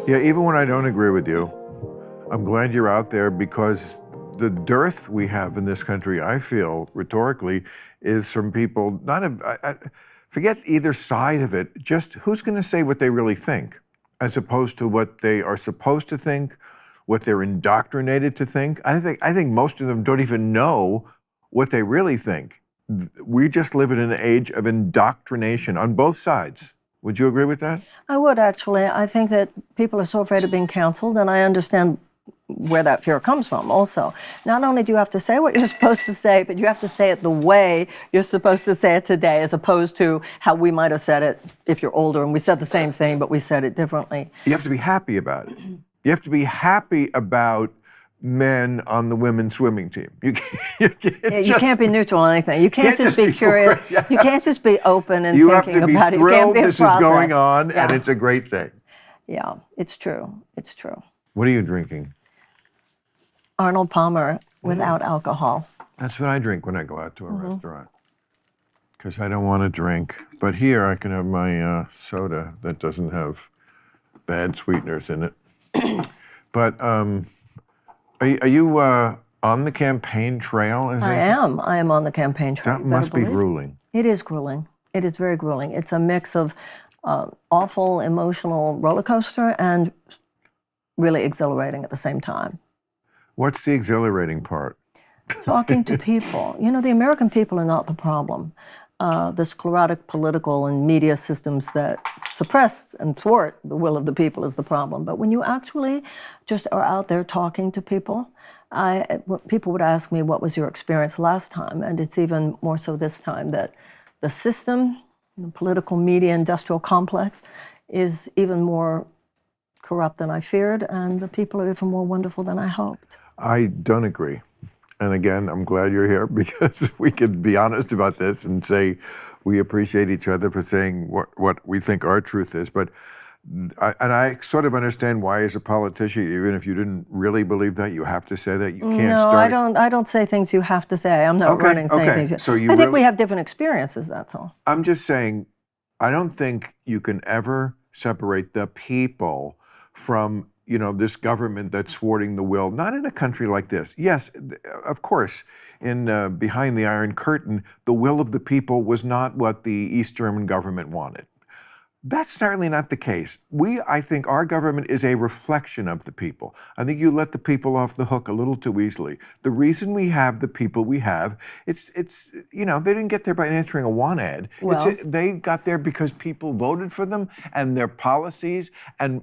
Yeah, even when I don't agree with you, I'm glad you're out there because the dearth we have in this country, I feel, rhetorically, is from people, forget either side of it, just who's going to say what they really think, as opposed to what they are supposed to think, what they're indoctrinated to think. I think most of them don't even know what they really think. We just live in an age of indoctrination on both sides. Would you agree with that? I would, actually. I think that people are so afraid of being canceled, and I understand where that fear comes from also. Not only do you have to say what you're supposed to say, but you have to say it the way you're supposed to say it today, as opposed to how we might have said it if you're older and we said the same thing, but we said it differently. You have to be happy about it. You have to be happy about men on the women's swimming team. You can't be neutral on anything. You can't just be curious. You can't just be open and you thinking about it. You have to be thrilled this is going on, yeah. And it's a great thing. Yeah, it's true. It's true. What are you drinking? Arnold Palmer without alcohol. That's what I drink when I go out to a restaurant. Because I don't want to drink. But here I can have my soda that doesn't have bad sweeteners in it. But are you on the campaign trail? I am on the campaign trail. That must be grueling. It is grueling. It is very grueling. It's a mix of awful emotional roller coaster and really exhilarating at the same time. What's the exhilarating part? Talking to people. You know, the American people are not the problem. The sclerotic political and media systems that suppress and thwart the will of the people is the problem. But when you actually just are out there talking to people, people would ask me, what was your experience last time? And it's even more so this time, that the system, the political media industrial complex, is even more corrupt than I feared, and the people are even more wonderful than I hoped. I don't agree. And again, I'm glad you're here because we can be honest about this and say we appreciate each other for saying what we think our truth is. But I sort of understand why, as a politician, even if you didn't really believe that, you have to say that. You can't start. No, I don't say things you have to say. I'm not running saying things. So I think we have different experiences, that's all. I'm just saying, I don't think you can ever separate the people from this government that's thwarting the will, not in a country like this. Yes, of course, in behind the Iron Curtain, the will of the people was not what the East German government wanted. That's certainly not the case. I think our government is a reflection of the people. I think you let the people off the hook a little too easily. The reason we have the people we have, it's they didn't get there by answering a want ad. Well, they got there because people voted for them, and their policies and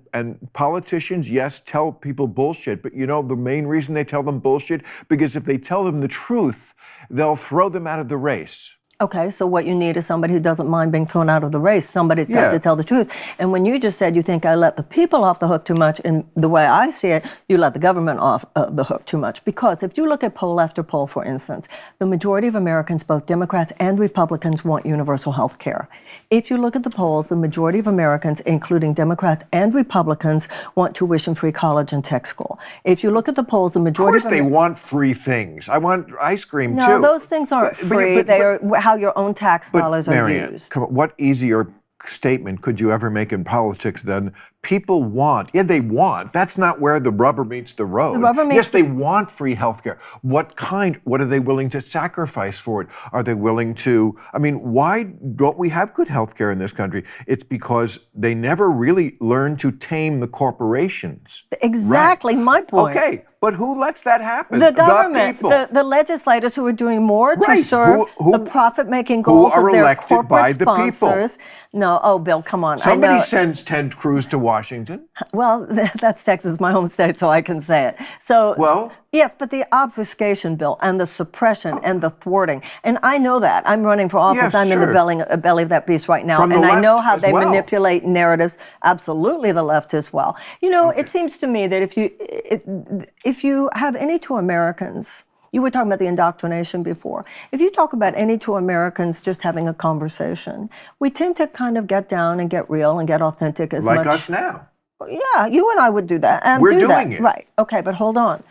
politicians, yes, tell people bullshit, but the main reason they tell them bullshit, because if they tell them the truth, they'll throw them out of the race. Okay, so what you need is somebody who doesn't mind being thrown out of the race. Somebody's got to tell the truth. And when you just said you think I let the people off the hook too much, in the way I see it, you let the government off the hook too much. Because if you look at poll after poll, for instance, the majority of Americans, both Democrats and Republicans, want universal health care. If you look at the polls, the majority of Americans, including Democrats and Republicans, want tuition-free college and tech school. If you look at the polls, the majority of course they want free things. I want ice cream, too. No, those things aren't free. They are how your own tax dollars are used. Come on, what easier statement could you ever make in politics than people want? Yeah, they want. That's not where the rubber meets the road. Yes, they want free health care. What kind? What are they willing to sacrifice for it? Are they willing to? I mean, why don't we have good health care in this country? It's because they never really learned to tame the corporations. Exactly, my point. Okay. But who lets that happen? The government, the legislators who are doing more to serve the profit-making goals of their corporate sponsors. No, Bill, come on. Somebody sends Ted Cruz to Washington. Well, that's Texas, my home state, so I can say it. So, yes, but the obfuscation, Bill, and the suppression and the thwarting, and I know that. I'm running for office. Yes, I'm in the belly of that beast right now, and I know how they manipulate narratives. Absolutely, the left as well. It seems to me that if you have any two Americans, you were talking about the indoctrination before. If you talk about any two Americans just having a conversation, we tend to kind of get down and get real and get authentic as much. Like us now. Yeah, you and I would do that. We're doing it. Right. Okay, but hold on.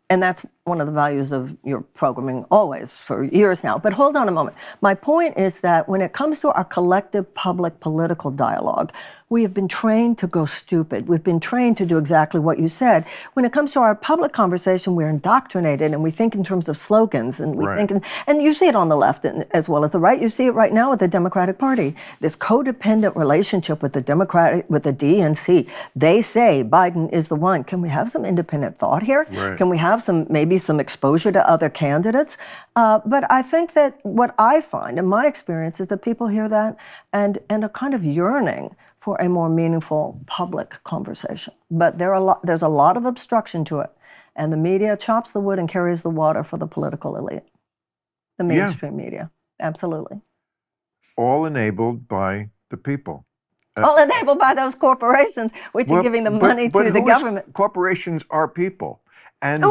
And that's one of the values of your programming always for years now. But hold on a moment. My point is that when it comes to our collective public political dialogue, we have been trained to go stupid. We've been trained to do exactly what you said. When it comes to our public conversation, we're indoctrinated and we think in terms of slogans, and we think, and you see it on the left as well as the right. You see it right now with the Democratic Party. This codependent relationship with the DNC. They say Biden is the one. Can we have some independent thought here? Can we have maybe some exposure to other candidates? But I think that what I find in my experience is that people hear that and are kind of yearning for a more meaningful public conversation. But there's a lot of obstruction to it. And the media chops the wood and carries the water for the political elite. The mainstream media, absolutely. All enabled by the people. All enabled by those corporations, which are giving the money to the government. Corporations are people. And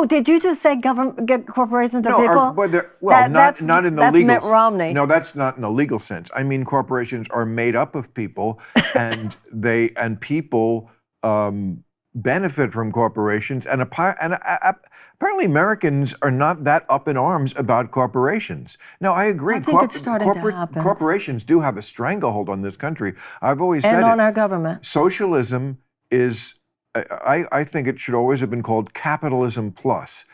did you just say corporations are people? Not in the that's legal. Mitt Romney. No, that's not in the legal sense. I mean, corporations are made up of people, and people benefit from corporations. And apparently, Americans are not that up in arms about corporations. Now, I agree. I think it's starting to happen. Corporations do have a stranglehold on this country. I've always said and on our government. Socialism is. I think it should always have been called capitalism plus.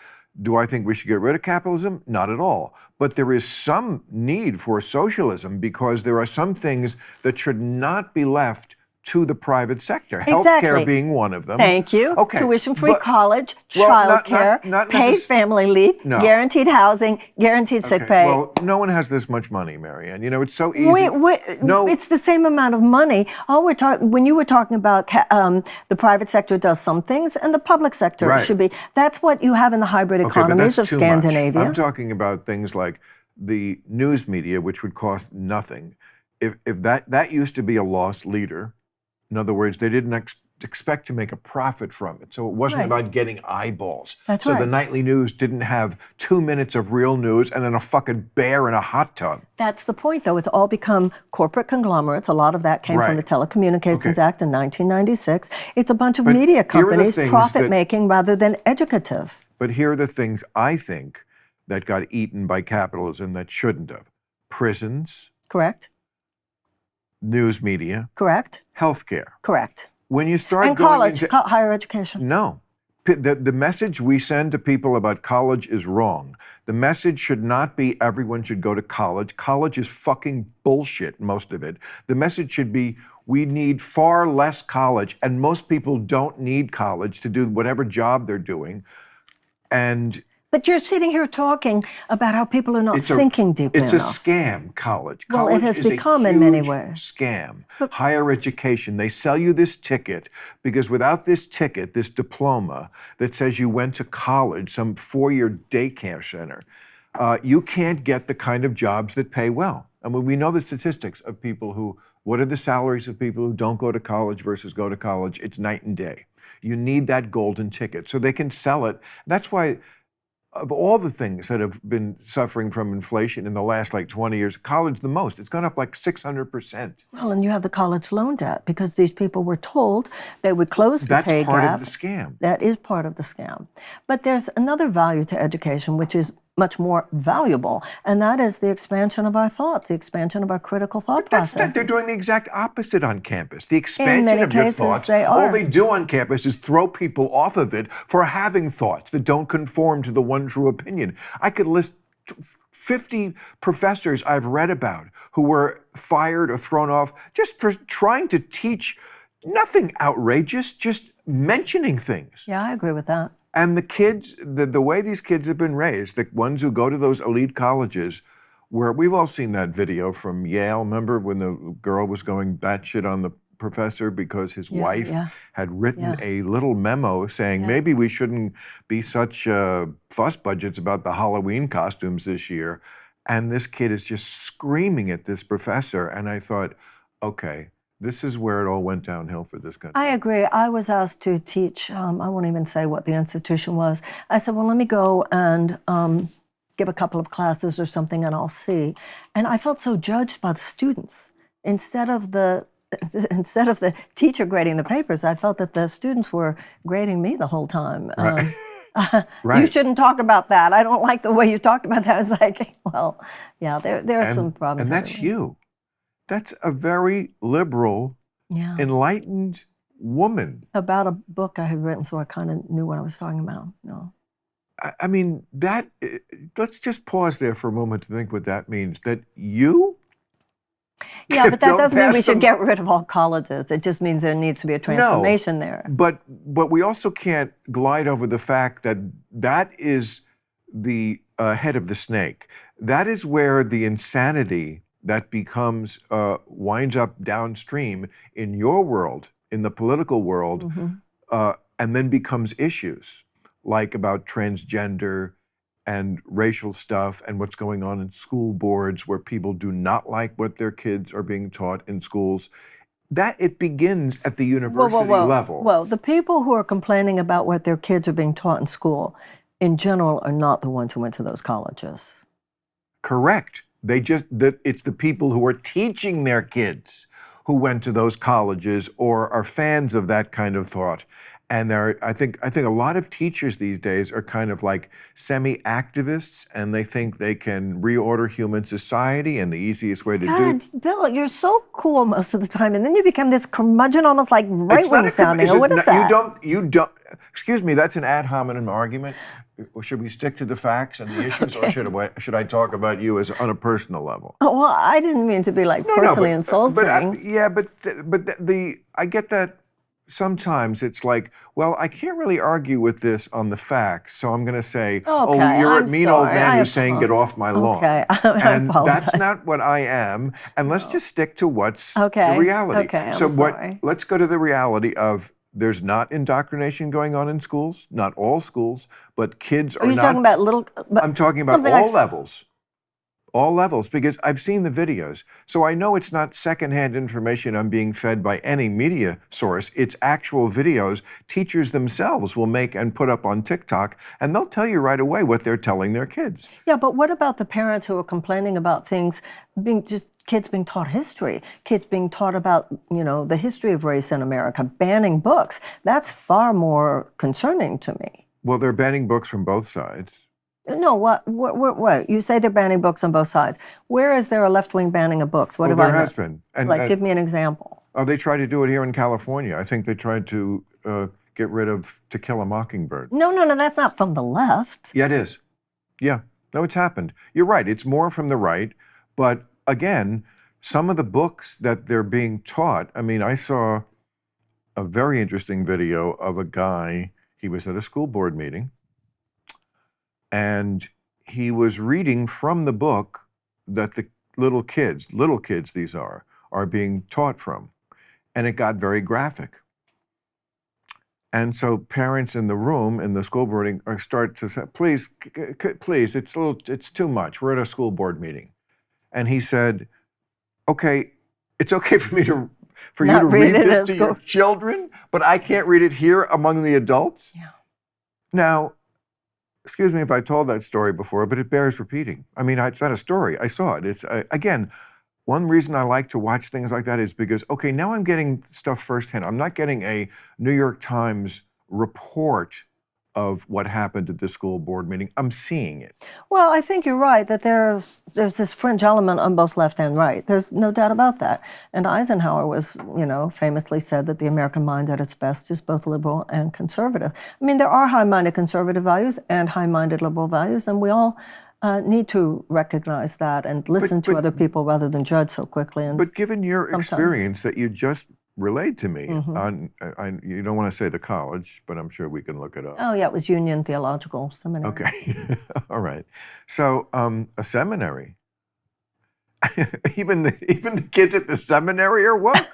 Do I think we should get rid of capitalism? Not at all. But there is some need for socialism because there are some things that should not be left to the private sector. Healthcare being one of them. Thank you. Okay. Tuition-free college, childcare, paid family leave, guaranteed housing, guaranteed sick pay. Well, no one has this much money, Marianne. You know, it's so easy. It's the same amount of money. When you were talking about the private sector does some things and the public sector should be. That's what you have in the hybrid economies of Scandinavia. I'm talking about things like the news media, which would cost nothing. If that used to be a lost leader. In other words, they didn't expect to make a profit from it. So it wasn't about getting eyeballs. That's right. The nightly news didn't have 2 minutes of real news and then a fucking bear in a hot tub. That's the point, though. It's all become corporate conglomerates. A lot of that came from the Telecommunications Act in 1996. It's a bunch of media companies profit-making rather than educative. But here are the things I think that got eaten by capitalism that shouldn't have. Prisons. Correct. News media. Correct. Healthcare. Correct. When you start college, higher education. No. The message we send to people about college is wrong. The message should not be everyone should go to college. College is fucking bullshit, most of it. The message should be we need far less college, and most people don't need college to do whatever job they're doing. But you're sitting here talking about how people are not thinking deeply enough. It's a scam, college. Well, it has become in many ways. Scam. Higher education. They sell you this ticket because without this ticket, this diploma that says you went to college, some 4-year daycare center, you can't get the kind of jobs that pay well. I mean, we know the statistics of people what are the salaries of people who don't go to college versus go to college? It's night and day. You need that golden ticket so they can sell it. That's why of all the things that have been suffering from inflation in the last 20 years, college the most. It's gone up 600%. Well, and you have the college loan debt because these people were told they would close the pay gap. That's part of the scam. That is part of the scam. But there's another value to education, which is much more valuable, and that is the expansion of our thoughts, the expansion of our critical thought process. They're doing the exact opposite on campus. The expansion of your thoughts, all they do on campus is throw people off of it for having thoughts that don't conform to the one true opinion. I could list 50 professors I've read about who were fired or thrown off just for trying to teach nothing outrageous, just mentioning things. Yeah, I agree with that. And the kids, the way these kids have been raised, the ones who go to those elite colleges, where we've all seen that video from Yale. Remember when the girl was going batshit on the professor because his wife had written a little memo saying maybe we shouldn't be such fuss budgets about the Halloween costumes this year. And this kid is just screaming at this professor. And I thought, okay, this is where it all went downhill for this country. I agree. I was asked to teach, I won't even say what the institution was. I said, well, let me go and give a couple of classes or something and I'll see. And I felt so judged by the students. Instead of the teacher grading the papers, I felt that the students were grading me the whole time. Right. You Right. shouldn't talk about that. I don't like the way you talked about that. It's like, well, yeah, there are some problems. And that's everywhere. you. That's a very liberal, Yeah. enlightened woman. About a book I had written, so I kind of knew what I was talking about. No. I mean, let's just pause there for a moment to think what that means. That you Yeah, but that don't doesn't mean we pass should them. get rid of all colleges. It just means there needs to be a transformation there. But we also can't glide over the fact that that is the head of the snake. That is where the insanity that becomes winds up downstream in your world, in the political world, and then becomes issues like about transgender and racial stuff and what's going on in school boards where people do not like what their kids are being taught in schools. That it begins at the university level. Well, the people who are complaining about what their kids are being taught in school, in general, are not the ones who went to those colleges. Correct. It's the people who are teaching their kids who went to those colleges or are fans of that kind of thought. And I think a lot of teachers these days are kind of like semi-activists, and they think they can reorder human society, and the easiest way to God, Bill, you're so cool most of the time, and then you become this curmudgeon, almost like right-wing sounding. Or what is that? You don't. Excuse me. That's an ad hominem argument. Or should we stick to the facts and the issues, or should I talk about you as on a personal level? Oh, well, I didn't mean to be like personally insulting. I get that. Sometimes it's like, well, I can't really argue with this on the facts, so I'm going to say, oh, you're a mean old man who's saying, get off my lawn. Okay, and that's not what I am. And let's just stick to what's the reality. Okay, Let's go to the reality of there's not indoctrination going on in schools, not all schools, but kids are not. Are you talking about little? I'm talking about all levels. All levels, because I've seen the videos. So I know it's not secondhand information I'm being fed by any media source. It's actual videos teachers themselves will make and put up on TikTok, and they'll tell you right away what they're telling their kids. Yeah, but what about the parents who are complaining about things kids being taught history, kids being taught about, the history of race in America, banning books? That's far more concerning to me. Well, they're banning books from both sides. No, what? You say they're banning books on both sides. Where is there a left-wing banning of books? What well, there has been. Give me an example. Oh, they tried to do it here in California. I think they tried to get rid of To Kill a Mockingbird. No, that's not from the left. Yeah, it is. Yeah. No, it's happened. You're right. It's more from the right. But again, some of the books that they're being taught, I mean, I saw a very interesting video of a guy, he was at a school board meeting, and he was reading from the book that the little kids these are being taught from. And it got very graphic. And so parents in the room, in the school boarding, start to say, please, it's too much. We're at a school board meeting. And he said, okay, it's okay for you to read this to your children, but I can't read it here among the adults? Yeah. Now, excuse me if I told that story before, but it bears repeating. I mean, it's not a story. I saw it. It's again, one reason I like to watch things like that is because, okay, now I'm getting stuff firsthand. I'm not getting a New York Times report of what happened at the school board meeting. I'm seeing it. Well, I think you're right that there's this fringe element on both left and right. There's no doubt about that. And Eisenhower was, famously said that the American mind at its best is both liberal and conservative. I mean, there are high-minded conservative values and high-minded liberal values, and we all need to recognize that and listen to other people rather than judge so quickly. But given your experience that you just relayed to me on, you don't want to say the college, but I'm sure we can look it up. Oh, yeah, it was Union Theological Seminary. Okay, all right. So a seminary, even the kids at the seminary are woke?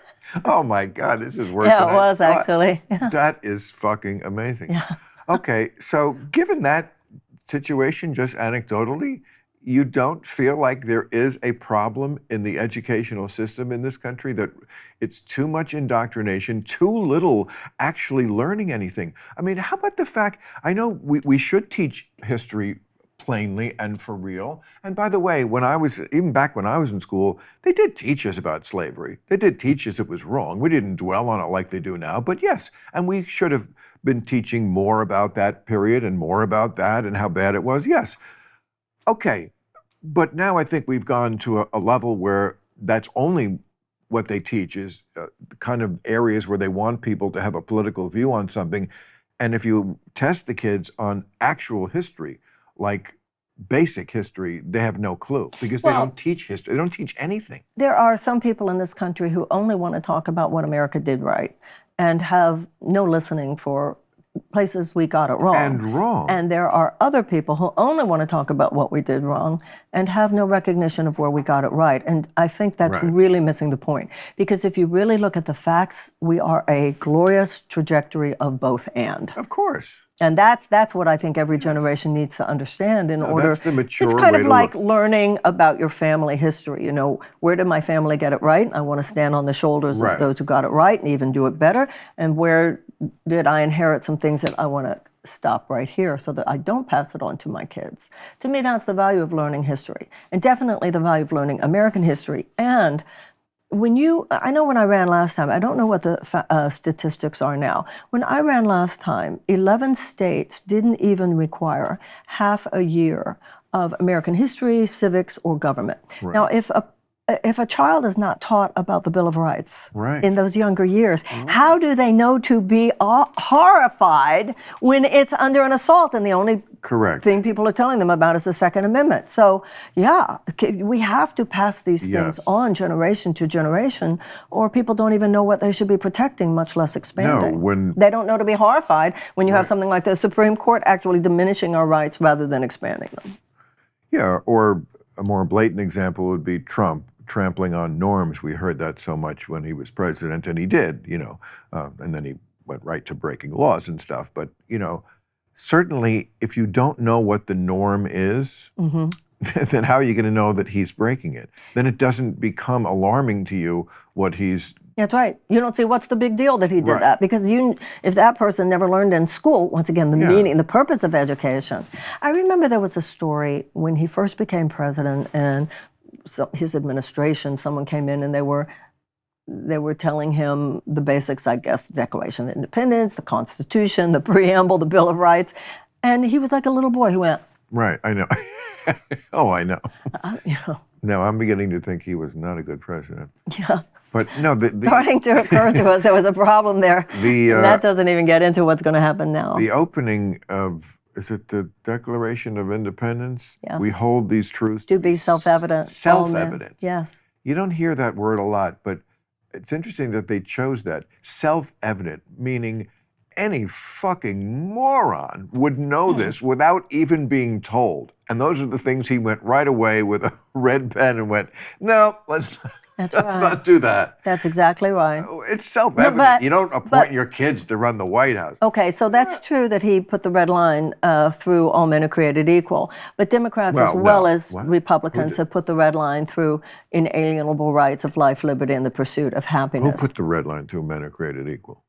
Oh my God, this is worse. Yeah, it was actually. That is fucking amazing. Yeah. Okay, so given that situation, just anecdotally, you don't feel like there is a problem in the educational system in this country, that it's too much indoctrination, too little actually learning anything? I mean, how about the fact, I know we should teach history plainly and for real. And by the way, even back when I was in school, they did teach us about slavery. They did teach us it was wrong. We didn't dwell on it like they do now, but yes, and we should have been teaching more about that period and more about that and how bad it was. Yes. Okay. But now I think we've gone to a level where that's only what they teach is the kind of areas where they want people to have a political view on something. And if you test the kids on actual history, like basic history, they have no clue because they don't teach history. They don't teach anything. There are some people in this country who only want to talk about what America did right and have no listening for places we got it wrong. And wrong. And there are other people who only want to talk about what we did wrong and have no recognition of where we got it right. And I think that's really missing the point. Because if you really look at the facts, we are a glorious trajectory of both and. Of course. And that's what I think every generation needs to understand in order. That's the mature It's kind way of to like look. learning about your family history. You know, where did my family get it right? I want to stand on the shoulders of those who got it right and even do it better. And where did I inherit some things that I want to stop right here so that I don't pass it on to my kids? To me, that's the value of learning history, and definitely the value of learning American history. And I know when I ran last time, I don't know what the statistics are now. When I ran last time, 11 states didn't even require half a year of American history, civics, or government. Now, if a child is not taught about the Bill of Rights in those younger years, how do they know to be horrified when it's under an assault and the only thing people are telling them about is the Second Amendment? So, yeah, we have to pass these things on generation to generation, or people don't even know what they should be protecting, much less expanding. No, they don't know to be horrified when you have something like the Supreme Court actually diminishing our rights rather than expanding them. Yeah, or a more blatant example would be Trump trampling on norms. We heard that so much when he was president, and he did, and then he went right to breaking laws and stuff. But, certainly if you don't know what the norm is, then how are you going to know that he's breaking it? Then it doesn't become alarming to you what he's... That's right. You don't say, what's the big deal that he did that? Because if that person never learned in school, once again, the meaning, the purpose of education. I remember there was a story when he first became president, and his administration, someone came in and they were telling him the basics, I guess, Declaration of Independence, the Constitution, the preamble, the Bill of Rights. And he was like a little boy who went, right, I know. Oh, I know. No, I'm beginning to think he was not a good president. Yeah. But no, starting to occur to us there was a problem there. And that doesn't even get into what's going to happen now. The opening of, is it the Declaration of Independence? Yes. We hold these truths to be self-evident. Self-evident. Yes. You don't hear that word a lot, but it's interesting that they chose that. Self-evident, meaning any fucking moron would know this without even being told. And those are the things he went right away with a red pen and went, no, let's not do that. That's exactly right. It's self-evident. You don't appoint your kids to run the White House. Okay, so that's true that he put the red line through all men are created equal. But Democrats as well as Republicans have put the red line through inalienable rights of life, liberty, and the pursuit of happiness. Who put the red line through men are created equal?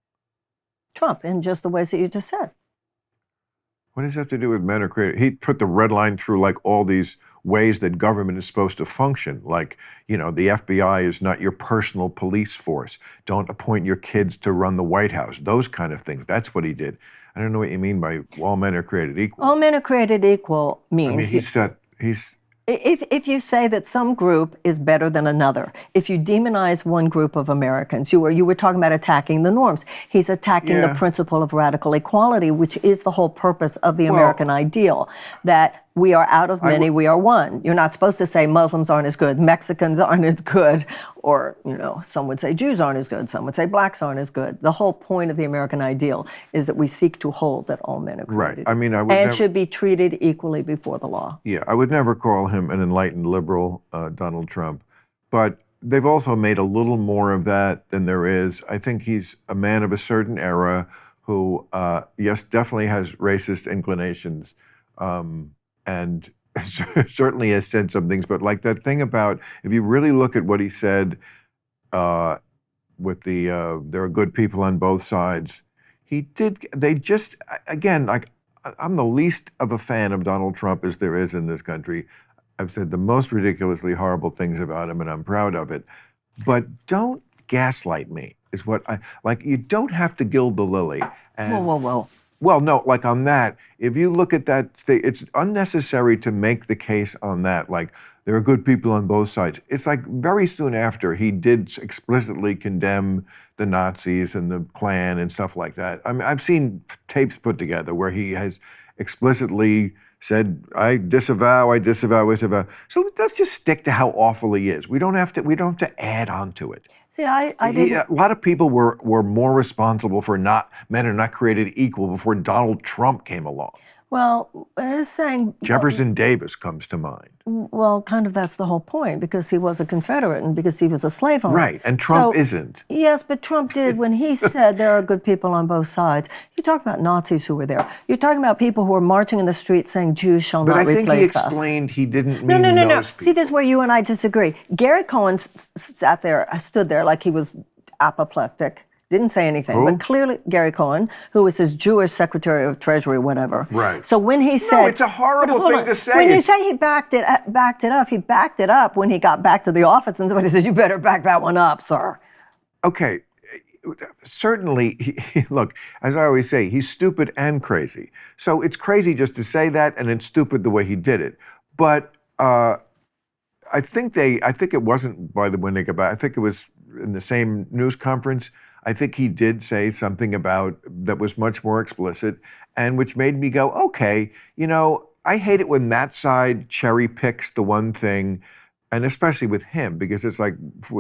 Trump, in just the ways that you just said. What does that have to do with men are created? He put the red line through like all these ways that government is supposed to function. Like, the FBI is not your personal police force. Don't appoint your kids to run the White House. Those kind of things. That's what he did. I don't know what you mean by all men are created equal. All men are created equal means... I mean, If you say that some group is better than another, if you demonize one group of Americans, you were talking about attacking the norms. He's attacking the principle of radical equality, which is the whole purpose of the American ideal, that we are out of many, we are one. You're not supposed to say Muslims aren't as good, Mexicans aren't as good, or, some would say Jews aren't as good, some would say blacks aren't as good. The whole point of the American ideal is that we seek to hold that all men are created. Right. I mean, I would should be treated equally before the law. Yeah, I would never call him an enlightened liberal, Donald Trump, but they've also made a little more of that than there is. I think he's a man of a certain era who, yes, definitely has racist inclinations, and certainly has said some things, but like that thing about, if you really look at what he said with there are good people on both sides, they just, again, like, I'm the least of a fan of Donald Trump as there is in this country. I've said the most ridiculously horrible things about him, and I'm proud of it. But don't gaslight me, is what I like. You don't have to gild the lily. And, Whoa. well, no, like on that, if you look at that, it's unnecessary to make the case on that. Like, there are good people on both sides. It's like very soon after he did explicitly condemn the Nazis and the Klan and stuff like that. I mean, I've seen tapes put together where he has explicitly said, I disavow. So let's just stick to how awful he is. We don't have to add on to it. See, I didn't. A lot of people were more responsible for men are not created equal before Donald Trump came along. Well, it's saying Jefferson Davis comes to mind. Well, kind of that's the whole point, because he was a Confederate and because he was a slave owner. Right, and Trump isn't. Yes, but Trump did when he said there are good people on both sides. You talk about Nazis who were there. You're talking about people who were marching in the street saying Jews shall not replace us. But I think he explained he didn't mean No. those people. See, this is where you and I disagree. Gary Cohen stood there like he was apoplectic. Didn't say anything, Who? but clearly Gary Cohen, who was his Jewish Secretary of Treasury, whatever. Right. So when he said, no, it's a horrible thing to say. When you say he backed it up, he backed it up when he got back to the office, and somebody said, "You better back that one up, sir." Okay, certainly. Look, as I always say, he's stupid and crazy. So it's crazy just to say that, and it's stupid the way he did it. But I think it wasn't when they got back. I think it was in the same news conference. I think he did say something about that was much more explicit, and which made me go, okay, I hate it when that side cherry picks the one thing, and especially with him, because it's like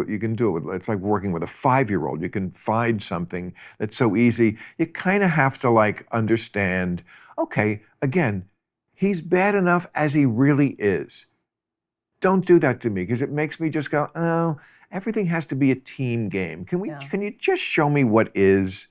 you can do it with, it's like working with a 5-year-old. You can find something that's so easy. You kind of have to understand, okay, again, he's bad enough as he really is. Don't do that to me, because it makes me just go, oh, everything has to be a team game. Can you just show me what is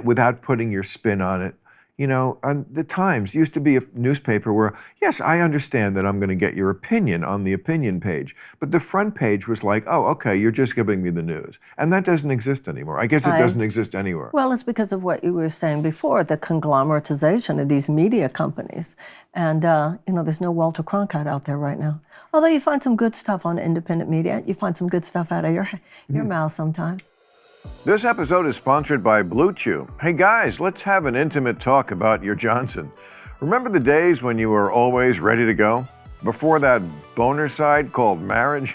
without putting your spin on it? The Times used to be a newspaper where, yes, I understand that I'm going to get your opinion on the opinion page, but the front page was like, oh, okay, you're just giving me the news. And that doesn't exist anymore. I guess it doesn't exist anywhere. Well, it's because of what you were saying before, the conglomeratization of these media companies. And, there's no Walter Cronkite out there right now. Although you find some good stuff on independent media, you find some good stuff out of your mouth sometimes. This episode is sponsored by Blue Chew. Hey guys, let's have an intimate talk about your Johnson. Remember the days when you were always ready to go? Before that boner side called marriage?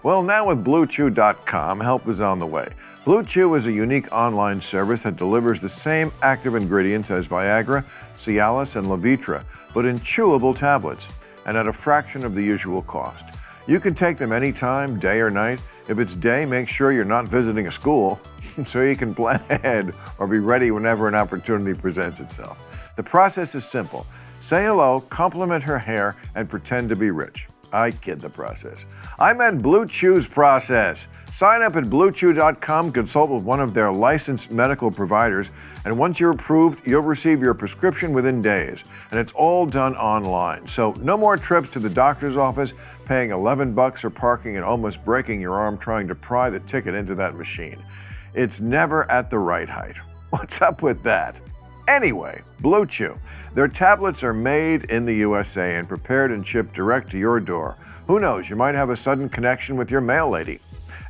Well, now with BlueChew.com, help is on the way. Blue Chew is a unique online service that delivers the same active ingredients as Viagra, Cialis, and Levitra, but in chewable tablets, and at a fraction of the usual cost. You can take them anytime, day or night. If it's day, make sure you're not visiting a school so you can plan ahead or be ready whenever an opportunity presents itself. The process is simple. Say hello, compliment her hair, and pretend to be rich. I kid the process. I meant Blue Chew's process. Sign up at BlueChew.com, consult with one of their licensed medical providers, and once you're approved, you'll receive your prescription within days. And it's all done online. So no more trips to the doctor's office, paying $11 or parking and almost breaking your arm trying to pry the ticket into that machine. It's never at the right height. What's up with that? Anyway, Blue Chew. Their tablets are made in the USA and prepared and shipped direct to your door. Who knows, you might have a sudden connection with your mail lady.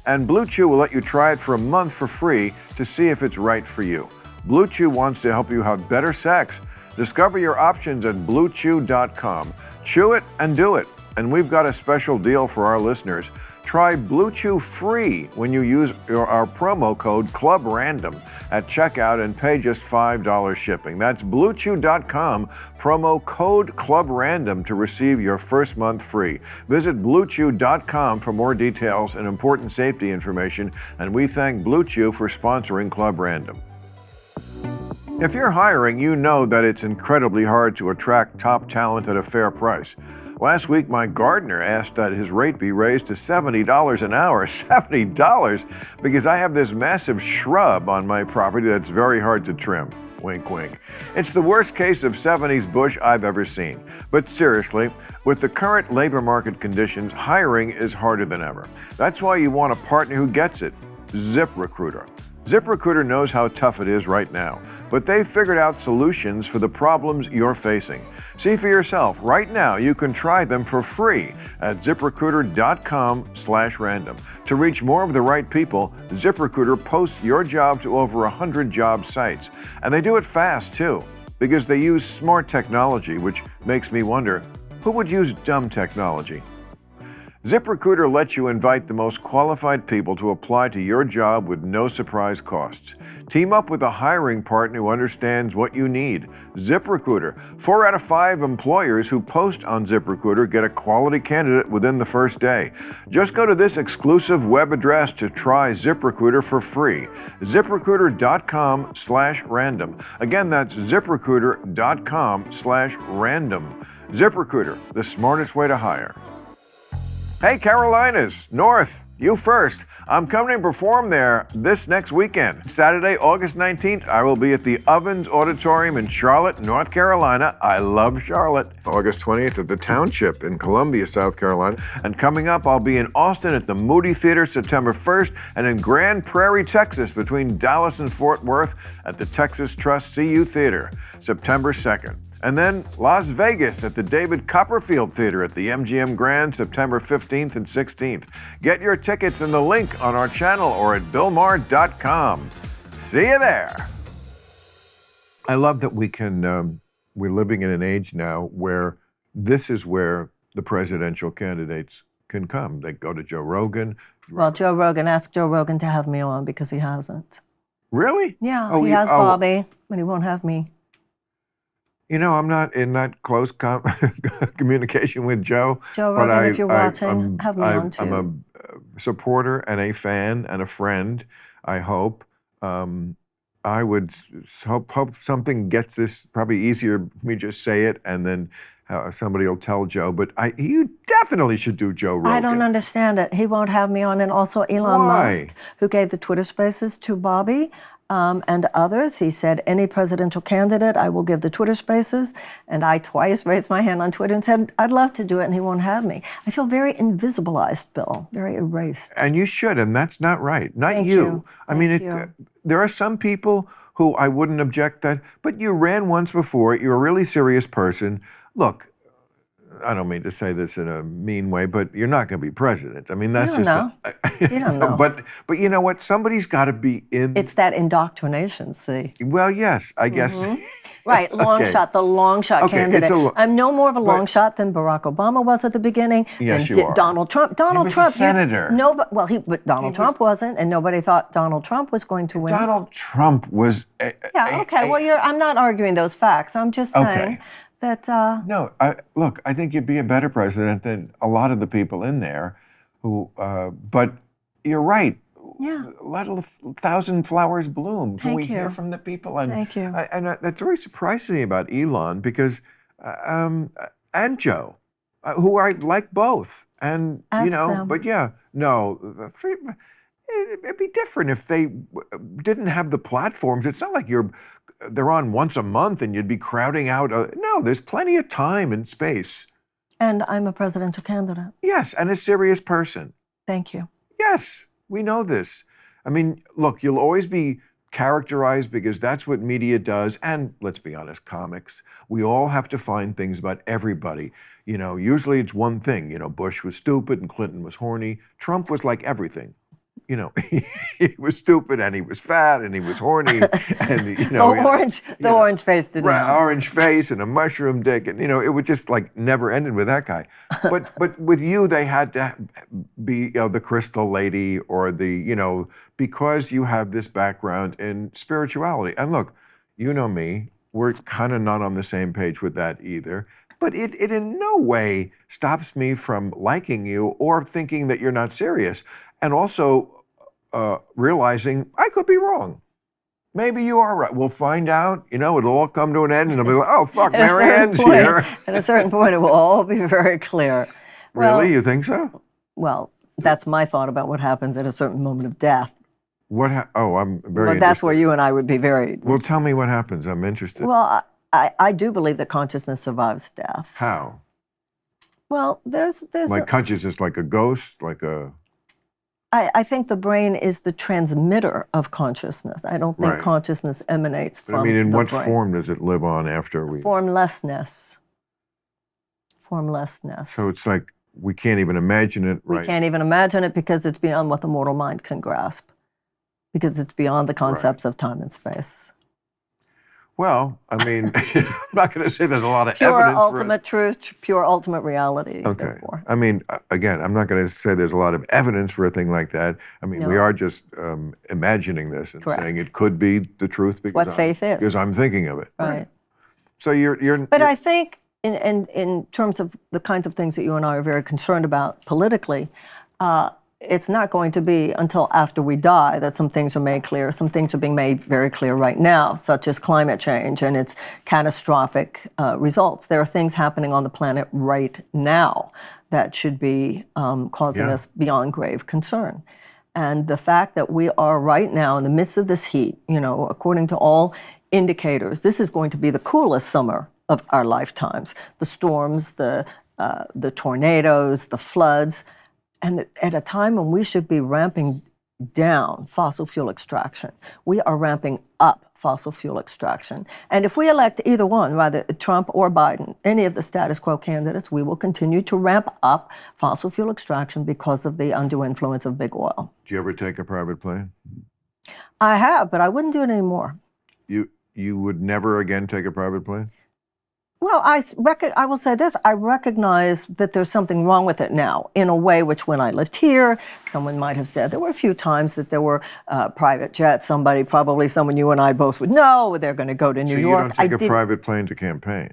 And Blue Chew will let you try it for a month for free to see if it's right for you. Blue Chew wants to help you have better sex. Discover your options at BlueChew.com. Chew it and do it. And we've got a special deal for our listeners. Try Blue Chew free when you use our promo code CLUBRANDOM at checkout and pay just $5 shipping. That's BlueChew.com, promo code CLUBRANDOM to receive your first month free. Visit BlueChew.com for more details and important safety information, and we thank Blue Chew for sponsoring Club Random. If you're hiring, you know that it's incredibly hard to attract top talent at a fair price. Last week, my gardener asked that his rate be raised to $70 an hour. $70? Because I have this massive shrub on my property that's very hard to trim. Wink, wink. It's the worst case of 70s bush I've ever seen. But seriously, with the current labor market conditions, hiring is harder than ever. That's why you want a partner who gets it. ZipRecruiter. ZipRecruiter knows how tough it is right now, but they've figured out solutions for the problems you're facing. See for yourself. Right now, you can try them for free at ZipRecruiter.com/random. To reach more of the right people, ZipRecruiter posts your job to over 100 job sites. And they do it fast, too, because they use smart technology, which makes me wonder, who would use dumb technology? ZipRecruiter lets you invite the most qualified people to apply to your job with no surprise costs. Team up with a hiring partner who understands what you need. ZipRecruiter. 4 out of 5 employers who post on ZipRecruiter get a quality candidate within the first day. Just go to this exclusive web address to try ZipRecruiter for free. ZipRecruiter.com/random. Again, that's ZipRecruiter.com/random. ZipRecruiter, the smartest way to hire. Hey, Carolinas, North, you first. I'm coming to perform there this next weekend. Saturday, August 19th, I will be at the Ovens Auditorium in Charlotte, North Carolina. I love Charlotte. August 20th at the Township in Columbia, South Carolina. And coming up, I'll be in Austin at the Moody Theater September 1st and in Grand Prairie, Texas, between Dallas and Fort Worth at the Texas Trust CU Theater, September 2nd. And then Las Vegas at the David Copperfield Theater at the MGM Grand, September 15th and 16th. Get your tickets in the link on our channel or at billmaher.com. See you there. I love that we're living in an age now where this is where the presidential candidates can come. They go to Joe Rogan. Well, Joe Rogan, ask Joe Rogan to have me on because he hasn't. Really? Yeah, he has Bobby, but he won't have me. You know, I'm not in that close communication with Joe. Joe Rogan, if you're watching, have me on too. I'm a supporter and a fan and a friend, I hope. I would hope something gets this, probably easier for me to just say it and then somebody will tell Joe. But you definitely should do Joe Rogan. I don't understand it. He won't have me on. And also Elon Musk, who gave the Twitter Spaces to Bobby, and others. He said, any presidential candidate, I will give the Twitter Spaces. And I twice raised my hand on Twitter and said, I'd love to do it, and he won't have me. I feel very invisibilized, Bill, very erased. And you should, and that's not right. Not you. I mean, there are some people who I wouldn't object that, but you ran once before, you're a really serious person. Look, I don't mean to say this in a mean way, but you're not going to be president. I mean, that's you don't just... You don't know. But you know what? Somebody's got to be in... It's that indoctrination, see? Well, yes, I guess... Right, long shot, the long shot candidate. I'm no more of a long shot than Barack Obama was at the beginning. Yes, you are. Donald Trump. He was a senator. But Donald Trump wasn't, and nobody thought Donald Trump was going to win. Donald Trump was... I'm not arguing those facts. I'm just saying... that No, look, I think you'd be a better president than a lot of the people in there who, but you're right. Yeah. Let 1,000 flowers bloom. Can we hear from the people? And, Thank you. And that's very surprising to me about Elon because, and Joe, who I like both. And, Ask them. But yeah, no, it'd be different if they didn't have the platforms. It's not like they're on once a month and you'd be crowding out. No, there's plenty of time and space. And I'm a presidential candidate. Yes, and a serious person. Thank you. Yes, we know this. I mean, look, you'll always be characterized because that's what media does. And let's be honest, comics. We all have to find things about everybody. Usually it's one thing. Bush was stupid and Clinton was horny. Trump was like everything. He was stupid and he was fat and he was horny and the orange face didn't orange face and a mushroom dick and it would just like never ended with that guy. But with you they had to be the crystal lady or the because you have this background in spirituality. And look, you know me, we're kind of not on the same page with that either. But it in no way stops me from liking you or thinking that you're not serious. And also realizing I could be wrong. Maybe you are right. We'll find out. It'll all come to an end and I'll be like, oh, fuck, Marianne's here. At a certain point, it will all be very clear. Really? You think so? Well, that's my thought about what happens at a certain moment of death. I'm very But that's where you and I would be very... Well, tell me what happens. I'm interested. Well, I do believe that consciousness survives death. How? Well, there's consciousness like a ghost, like a... I think the brain is the transmitter of consciousness. I don't think Right. consciousness emanates But from I mean, in the what brain. form does it live on after we? Formlessness. Formlessness. So it's like we can't even imagine it, We right? can't even imagine it because it's beyond what the mortal mind can grasp. Because it's beyond the concepts of time and space. Well, I mean, I'm not going to say there's a lot of Pure evidence ultimate truth, pure ultimate reality. Okay. Therefore. I mean, again, I'm not going to say there's a lot of evidence for a thing like that. I mean, we No. are just imagining this and Correct. saying it could be the truth because what faith is. Because I'm thinking of it. Right. So But I think in terms of the kinds of things that you and I are very concerned about politically, it's not going to be until after we die that some things are made clear. Some things are being made very clear right now, such as climate change and its catastrophic results. There are things happening on the planet right now that should be causing us beyond grave concern. And the fact that we are right now in the midst of this heat, according to all indicators, this is going to be the coolest summer of our lifetimes. The storms, the tornadoes, the floods. And at a time when we should be ramping down fossil fuel extraction, we are ramping up fossil fuel extraction. And if we elect either one, whether Trump or Biden, any of the status quo candidates, we will continue to ramp up fossil fuel extraction because of the undue influence of big oil. Do you ever take a private plane? I have, but I wouldn't do it anymore. You would never again take a private plane? Well, I will say this. I recognize that there's something wrong with it now in a way which when I lived here, someone might have said there were a few times that there were private jets. Probably someone you and I both would know, they're going to go to New York. So you don't take a private plane to campaign?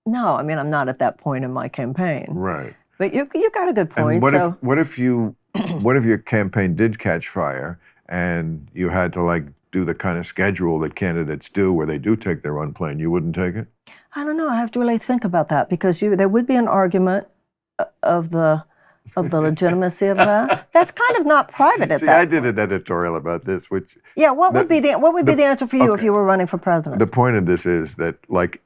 No, I mean, I'm not at that point in my campaign. Right. But you got a good point. And what if your campaign did catch fire and you had to do the kind of schedule that candidates do where they do take their own plane? You wouldn't take it? I don't know. I have to really think about that because there would be an argument of the legitimacy of that. That's kind of not private at that. I did an editorial about this, which what would be the answer for you if you were running for president? The point of this is that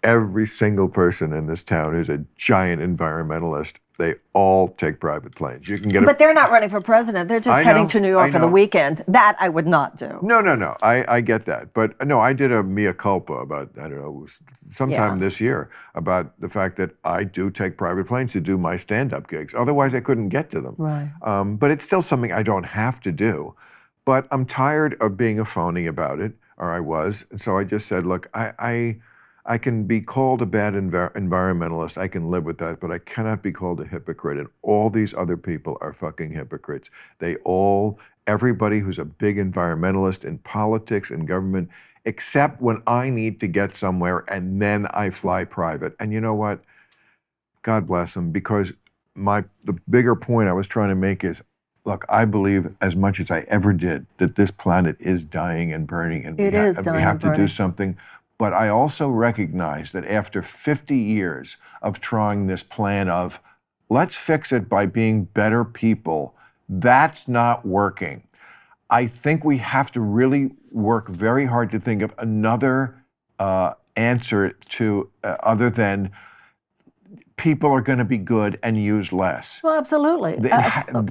every single person in this town is a giant environmentalist. They all take private planes. You can get But they're not running for president. They're just heading to New York for the weekend. That I would not do. No. I get that. But no, I did a mea culpa about, I don't know, sometime this year about the fact that I do take private planes to do my stand-up gigs. Otherwise, I couldn't get to them. Right. But it's still something I don't have to do. But I'm tired of being a phony about it, or I was. And so I just said, look, I can be called a bad environmentalist. I can live with that, but I cannot be called a hypocrite. And all these other people are fucking hypocrites. Everybody who's a big environmentalist in politics and government, except when I need to get somewhere and then I fly private. And you know what? God bless them, because the bigger point I was trying to make is, look, I believe as much as I ever did that this planet is dying and burning, and we have to do something. But I also recognize that after 50 years of trying this plan of let's fix it by being better people, that's not working. I think we have to really work very hard to think of another answer to other than people are going to be good and use less. Well, absolutely.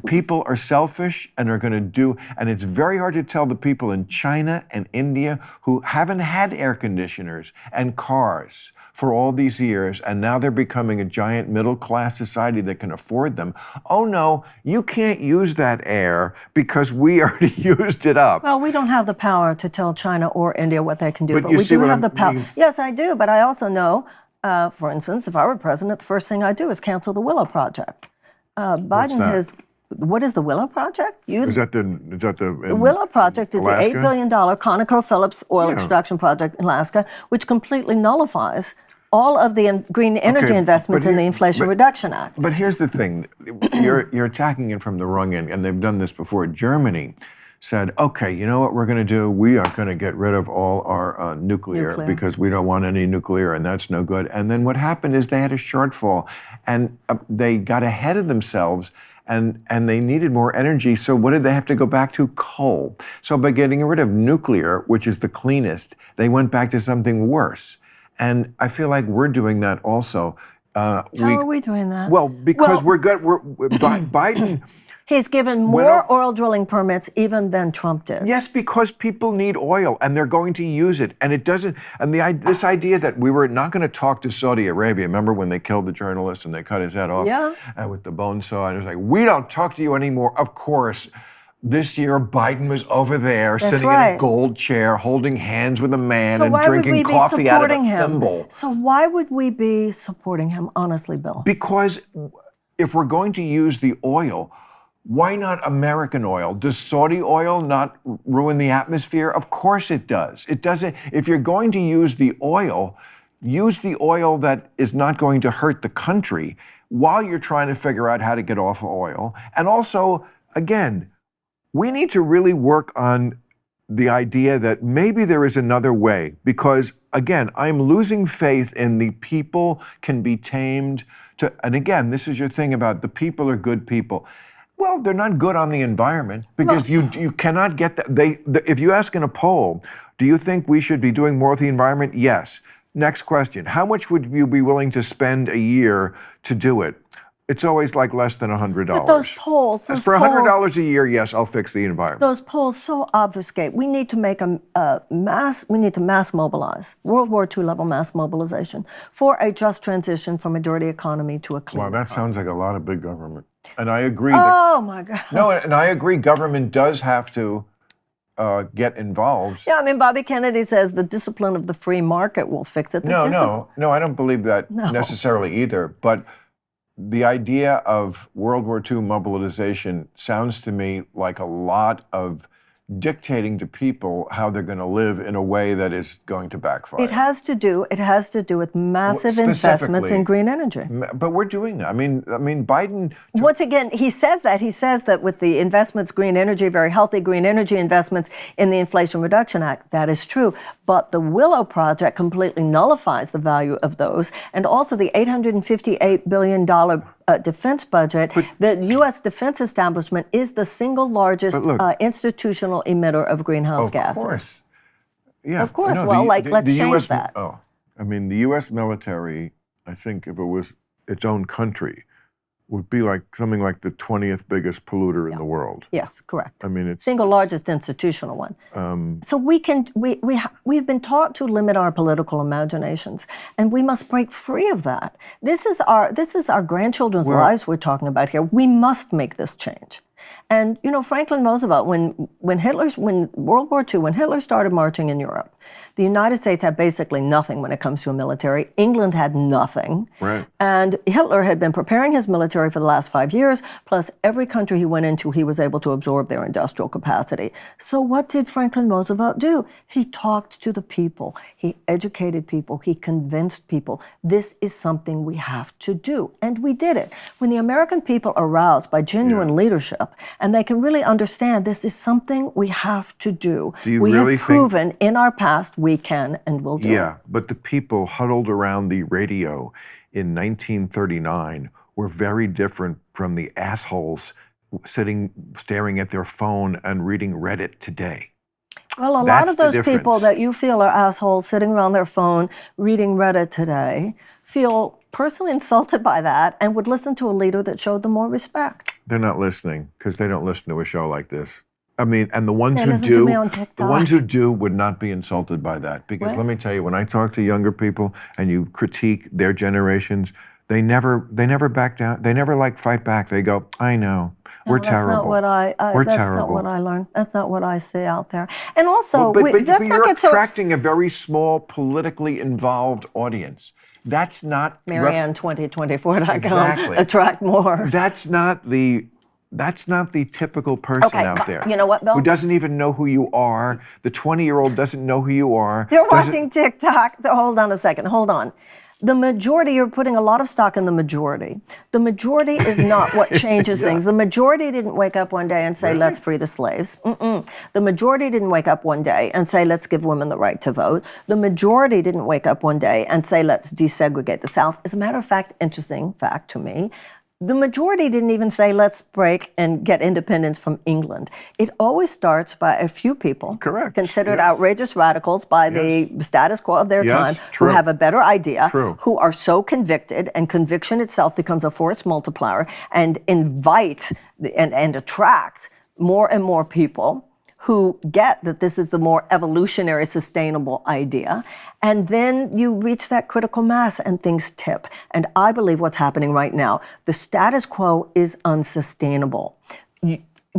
People are selfish and are going to do, and it's very hard to tell the people in China and India who haven't had air conditioners and cars for all these years, and now they're becoming a giant middle-class society that can afford them. Oh no, you can't use that air because we already used it up. Well, we don't have the power to tell China or India what they can do, but you we see do what have the power. mean? Yes, I do, but I also know, for instance, if I were president, the first thing I'd do is cancel the Willow Project. Biden has. What is the Willow Project? Is that the Willow Project is Alaska? the $8 billion ConocoPhillips oil extraction project in Alaska, which completely nullifies all of the green energy investments in the Inflation Reduction Act. But here's the thing. You're attacking it from the wrong end, and they've done this before. Germany said, okay, you know what we're going to do? We are going to get rid of all our nuclear because we don't want any nuclear, and that's no good. And then what happened is they had a shortfall, and they got ahead of themselves, and they needed more energy. So what did they have to go back to? Coal. So by getting rid of nuclear, which is the cleanest, they went back to something worse. And I feel like we're doing that also. How are we doing that? Well, because we're good. Biden He's given more oil drilling permits even than Trump did. Yes, because people need oil and they're going to use it. And it doesn't, and this idea that we were not going to talk to Saudi Arabia, remember when they killed the journalist and they cut his head off with the bone saw? And it was like, we don't talk to you anymore. Of course, this year Biden was over there sitting in a gold chair, holding hands with a man and drinking coffee out of a thimble. So why would we be supporting him, honestly, Bill? Because if we're going to use the oil, why not American oil? Does Saudi oil not ruin the atmosphere? Of course it does. It doesn't. If you're going to use the oil that is not going to hurt the country while you're trying to figure out how to get off oil. And also, again, we need to really work on the idea that maybe there is another way. Because, again, I'm losing faith in the people can be tamed. And again, this is your thing about the people are good people. Well, they're not good on the environment because you cannot get that. If you ask in a poll, do you think we should be doing more with the environment? Yes. Next question. How much would you be willing to spend a year to do it? It's always like less than $100. But those polls. For $100 a year, yes, I'll fix the environment. Those polls so obfuscate. We need to make we need to mass mobilize, World War II level mass mobilization for a just transition from a dirty economy to a clean Wow, that economy. sounds like a lot of big government. And I agree. Oh my God. No, and I agree government does have to get involved. Yeah, I mean, Bobby Kennedy says the discipline of the free market will fix it. No, I don't believe that necessarily either. But the idea of World War II mobilization sounds to me like a lot of dictating to people how they're going to live in a way that is going to backfire. It has to do with massive investments in green energy. But we're doing that. I mean, Biden. Once again, he says that with the investments, green energy, very healthy green energy investments in the Inflation Reduction Act, that is true. But the Willow Project completely nullifies the value of those, and also the $858 billion defense budget. The U.S. defense establishment is the single largest institutional emitter of greenhouse gases. Of course. Yeah. Of course. Well, let's change that. I mean, the U.S. military, I think if it was its own country, would be like something like the 20th biggest polluter in the world. Yes, correct. I mean, it's single largest institutional one. So we've been taught to limit our political imaginations, and we must break free of that. This is our grandchildren's lives we're talking about here. We must make this change. And Franklin Roosevelt, when World War II, when Hitler started marching in Europe, the United States had basically nothing when it comes to a military. England had nothing. Right. And Hitler had been preparing his military for the last 5 years, plus every country he went into, he was able to absorb their industrial capacity. So what did Franklin Roosevelt do? He talked to the people. He educated people. He convinced people. This is something we have to do. And we did it. When the American people are roused by genuine leadership, and they can really understand this is something we have to do. We have proven in our past we can and will do it. Yeah, but the people huddled around the radio in 1939 were very different from the assholes staring at their phone and reading Reddit today. Well, a lot of those people that you feel are assholes sitting around their phone reading Reddit today feel personally insulted by that and would listen to a leader that showed them more respect. They're not listening because they don't listen to a show like this. I mean, and the ones who do would not be insulted by that. Because let me tell you, when I talk to younger people and you critique their generations, they never back down. They never fight back. They go, I know, we're terrible. We're terrible. That's not what I learned. That's not what I see out there. And also, but you're attracting a very small, politically involved audience. That's not Marianne2024.com. Exactly. Attract more. That's not the typical person out there. You know what, Bill? Who doesn't even know who you are. The 20-year-old doesn't know who you are. They're watching TikTok. Hold on a second. Hold on. The majority, you're putting a lot of stock in the majority. The majority is not what changes things. The majority didn't wake up one day and say, let's free the slaves. The majority didn't wake up one day and say, let's give women the right to vote. The majority didn't wake up one day and say, let's desegregate the South. As a matter of fact, interesting fact to me, The majority didn't even say, let's break and get independence from England. It always starts by a few people, Correct. considered Yes. outrageous radicals by the status quo of their Yes, time, true. who have a better idea, True. who are so convicted, and conviction itself becomes a force multiplier and invite and attract more and more people who get that this is the more evolutionary, sustainable idea. And then you reach that critical mass and things tip. And I believe what's happening right now, the status quo is unsustainable.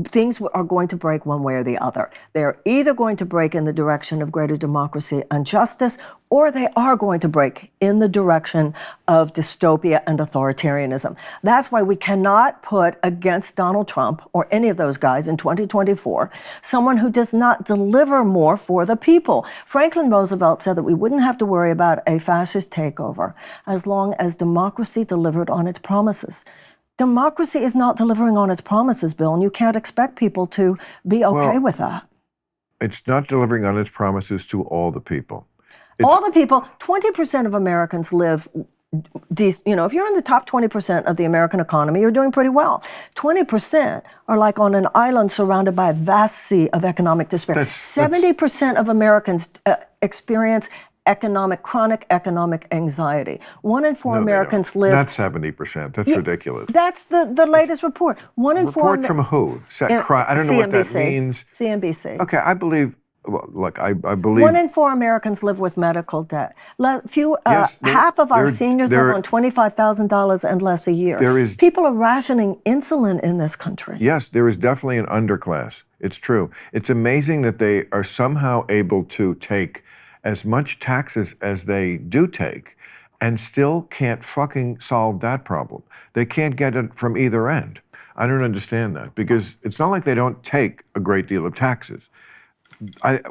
Things are going to break one way or the other. They're either going to break in the direction of greater democracy and justice, or they are going to break in the direction of dystopia and authoritarianism. That's why we cannot put against Donald Trump or any of those guys in 2024 someone who does not deliver more for the people. Franklin Roosevelt said that we wouldn't have to worry about a fascist takeover as long as democracy delivered on its promises. Democracy is not delivering on its promises, Bill, and you can't expect people to be okay with that. It's not delivering on its promises to all the people. All the people, 20% of Americans live, if you're in the top 20% of the American economy, you're doing pretty well. 20% are like on an island surrounded by a vast sea of economic despair. 70% of Americans experience chronic economic anxiety. 1 in 4 Americans live. Not 70%. That's ridiculous. That's the latest report. 1 in 4. Report from who? I don't know what that means. CNBC. Okay, I believe. Well, look, I believe. 1 in 4 Americans live with medical debt. Half of our seniors live on $25,000 and less a year. People are rationing insulin in this country. Yes, there is definitely an underclass. It's true. It's amazing that they are somehow able to take as much taxes as they do take and still can't fucking solve that problem. They can't get it from either end. I don't understand that, because it's not like they don't take a great deal of taxes.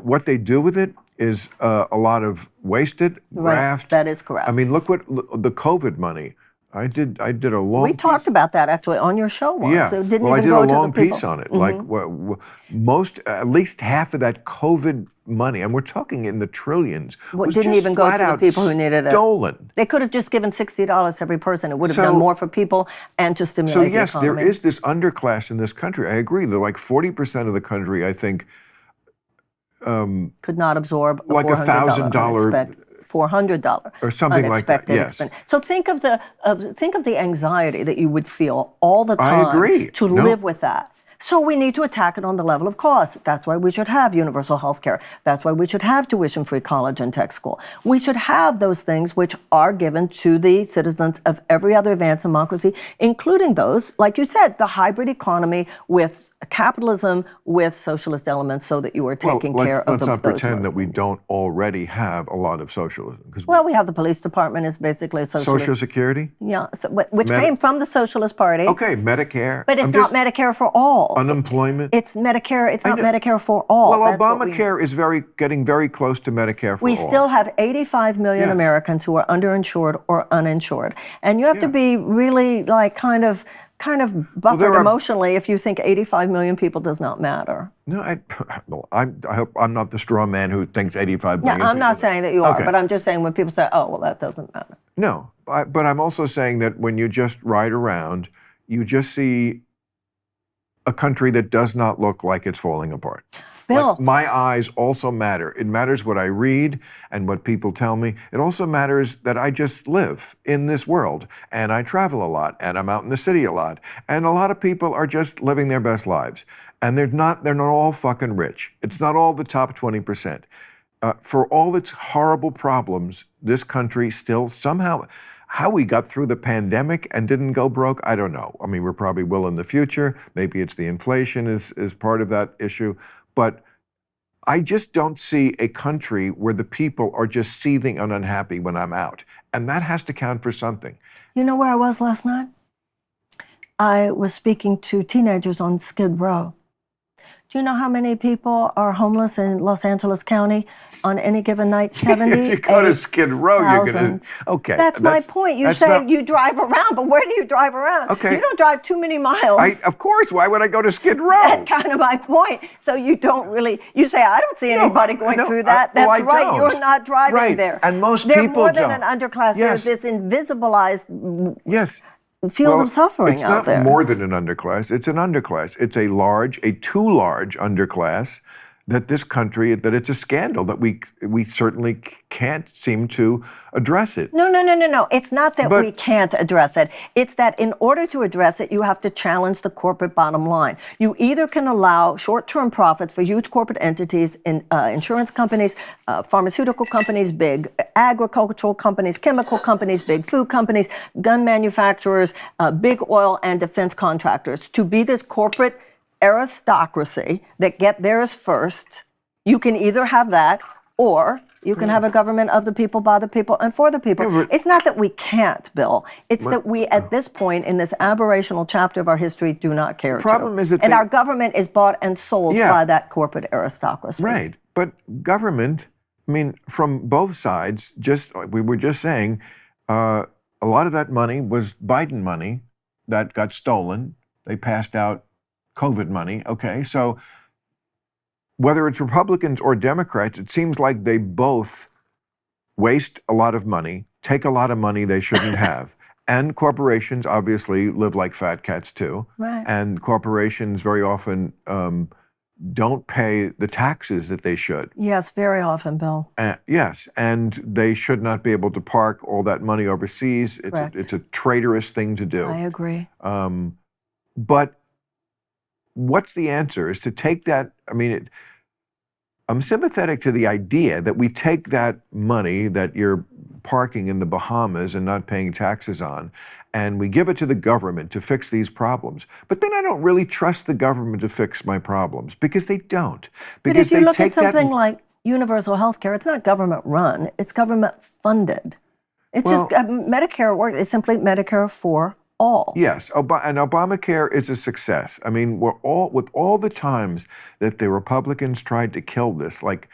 What they do with it is a lot of wasted graft. Right, that is correct. I mean, look the COVID money. I did a long. We talked about that actually on your show once. Yeah, So it didn't well, even I go did a to long the people. piece on it. Like at least half of that COVID money, and we're talking in the trillions, was didn't just even go flat to the out people who needed it. Stolen. They could have just given $60 to every person. It would have done more for people and to stimulate So the yes, economy. there is this underclass in this country. I agree. They're like 40% of the country, I think. Could not absorb a like $400 $400 or something like that. unexpected Yes. expense. So think of the anxiety that you would feel all the time I agree. to live with that. So we need to attack it on the level of cost. That's why we should have universal health care. That's why we should have tuition-free college and tech school. We should have those things which are given to the citizens of every other advanced democracy, including those, like you said, the hybrid economy with capitalism with socialist elements, so that you are taking care of let's not those pretend that we most. don't already have a lot of socialism. Well, we have the police department is basically a socialist. Social Security? Yeah, which came from the Socialist Party. Okay, Medicare. But it's not Medicare for all. Unemployment. It's Medicare. It's not Medicare for all. Well, That's what Obamacare is getting very close to Medicare for all. We still have 85 million Americans who are underinsured or uninsured, and you have to be really like kind of buffered emotionally if you think 85 million people does not matter. No, I hope I'm not the straw man who thinks 85 million. Yeah, I'm not saying that you are, Okay. but I'm just saying when people say, "Oh, well, that doesn't matter." No, but I'm also saying that when you just ride around, you just see a country that does not look like it's falling apart. Bill. Like, my eyes also matter. It matters what I read and what people tell me. It also matters that I just live in this world, and I travel a lot, and I'm out in the city a lot, and a lot of people are just living their best lives, and they're not all fucking rich. It's not all the top 20%. For all its horrible problems, this country still somehow. How we got through the pandemic and didn't go broke, I don't know. I mean, we probably will in the future. Maybe it's the inflation is part of that issue. But I just don't see a country where the people are just seething and unhappy when I'm out. And that has to count for something. You know where I was last night? I was speaking to teenagers on Skid Row. Do you know how many people are homeless in Los Angeles County on any given night? 70. If you go to Skid Row, you're going to. Okay. That's my point. You say you drive around, but where do you drive around? Okay. You don't drive too many miles. Of course. Why would I go to Skid Row? That's kind of my point. So you don't really. You say I don't see anybody going through that. That's I right. don't. You're not driving there. And most They're people more than don't. an underclass. Yes. There's this invisibilized. Yes. field of suffering it's out not there. more than an underclass. It's an underclass. It's a too large underclass that this country, that it's a scandal that we certainly can't seem to address it. No. It's not that we can't address it. It's that in order to address it, you have to challenge the corporate bottom line. You either can allow short-term profits for huge corporate entities, insurance companies, pharmaceutical companies, big agricultural companies, chemical companies, big food companies, gun manufacturers, big oil and defense contractors, to be this corporate aristocracy that get theirs first. You can either have that, or you can have a government of the people, by the people, and for the people. Yeah, it's not that we can't, Bill. It's that we, at this point in this aberrational chapter of our history, do not care The problem is that and our government is bought and sold by that corporate aristocracy. Right. But government, I mean, from both sides, just we were just saying, a lot of that money was Biden money that got stolen. They passed out COVID money. Okay, so whether it's Republicans or Democrats, it seems like they both waste a lot of money, take a lot of money they shouldn't have. And corporations obviously live like fat cats too. Right. And corporations very often don't pay the taxes that they should. Yes, very often, Bill. Yes, and they should not be able to park all that money overseas. It's a traitorous thing to do. I agree. But what's the answer? Is to take that, I mean, I'm sympathetic to the idea that we take that money that you're parking in the Bahamas and not paying taxes on, and we give it to the government to fix these problems. But then I don't really trust the government to fix my problems, because they don't. Because but if you look at something like universal health care, it's not government run, it's government funded. It's just Medicare works. It's simply Medicare for all. Yes, and Obamacare is a success. I mean, with all the times that the Republicans tried to kill this, like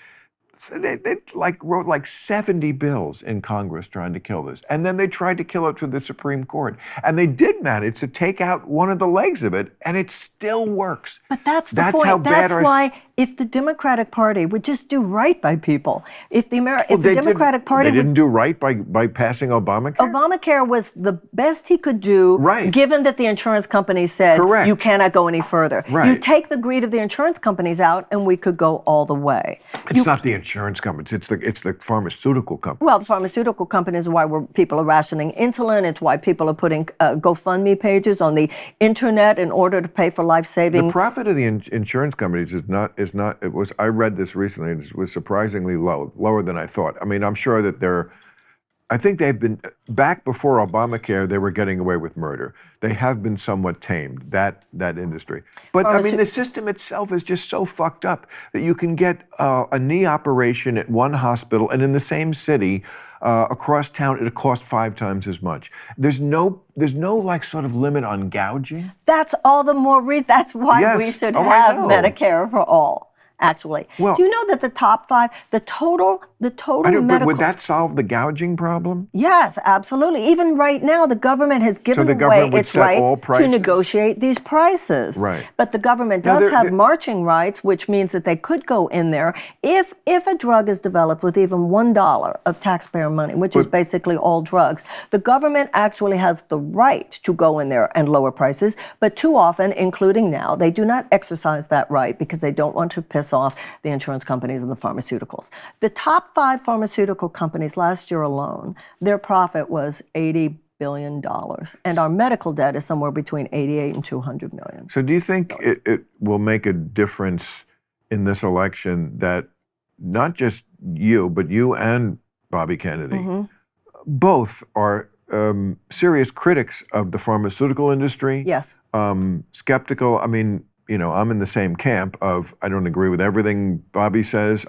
they wrote like 70 bills in Congress trying to kill this, and then they tried to kill it through the Supreme Court, and they did manage to take out one of the legs of it, and it still works. But that's the point. How bad that's why if the Democratic Party would just do right by people, if the Democratic Party they didn't do right by passing Obamacare. Obamacare was the best he could do, given that the insurance companies said you cannot go any further. You take the greed of the insurance companies out, and we could go all the way. It's not the insurance companies; it's the pharmaceutical companies. Well, the pharmaceutical companies are why people are rationing insulin. It's why people are putting GoFundMe pages on the internet in order to pay for life-saving. The profit of the insurance companies is not. I read this recently, and it was surprisingly lower than I thought. I mean, I'm sure that I think they've been, back before Obamacare, they were getting away with murder. They have been somewhat tamed, that industry. But I mean, the system itself is just so fucked up that you can get a knee operation at one hospital, and in the same city, across town, it'll cost 5 times as much. There's no like sort of limit on gouging. That's all the more that's why we should have Medicare for all. Actually, do you know that the top 5, the total medical... But would that solve the gouging problem? Yes, absolutely. Even right now, the government has given away its right to negotiate these prices. Right. But the government does have marching rights, which means that they could go in there if a drug is developed with even $1 of taxpayer money, which is basically all drugs. The government actually has the right to go in there and lower prices, but too often, including now, they do not exercise that right because they don't want to piss off the insurance companies and the pharmaceuticals. The top 5 pharmaceutical companies last year alone, their profit was $80 billion. And our medical debt is somewhere between 88 and 200 million. So do you think it will make a difference in this election that not just you, but you and Bobby Kennedy, both are serious critics of the pharmaceutical industry? Yes. Skeptical. I mean, you know, I'm in the same camp of I don't agree with everything Bobby says.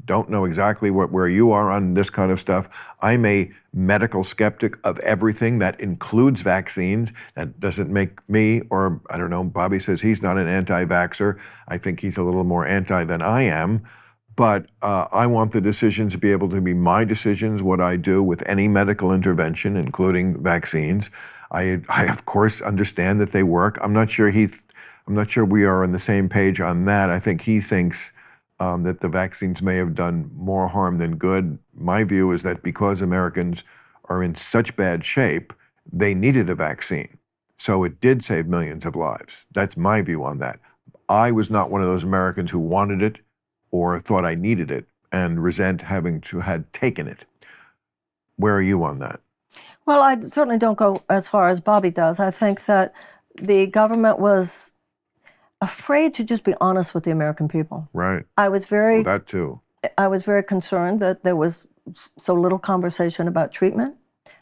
Don't know exactly where you are on this kind of stuff. I'm a medical skeptic of everything. That includes vaccines. That doesn't make me, or I don't know, Bobby says he's not an anti-vaxxer. I think he's a little more anti than I am. But I want the decisions to be able to be my decisions, what I do with any medical intervention, including vaccines. I of course understand that they work. I'm not sure we are on the same page on that. I think he thinks that the vaccines may have done more harm than good. My view is that because Americans are in such bad shape, they needed a vaccine. So it did save millions of lives. That's my view on that. I was not one of those Americans who wanted it or thought I needed it and resent having to had taken it. Where are you on that? Well, I certainly don't go as far as Bobby does. I think that the government was afraid to just be honest with the American people. Right. I was very That too. I was very concerned that there was so little conversation about treatment.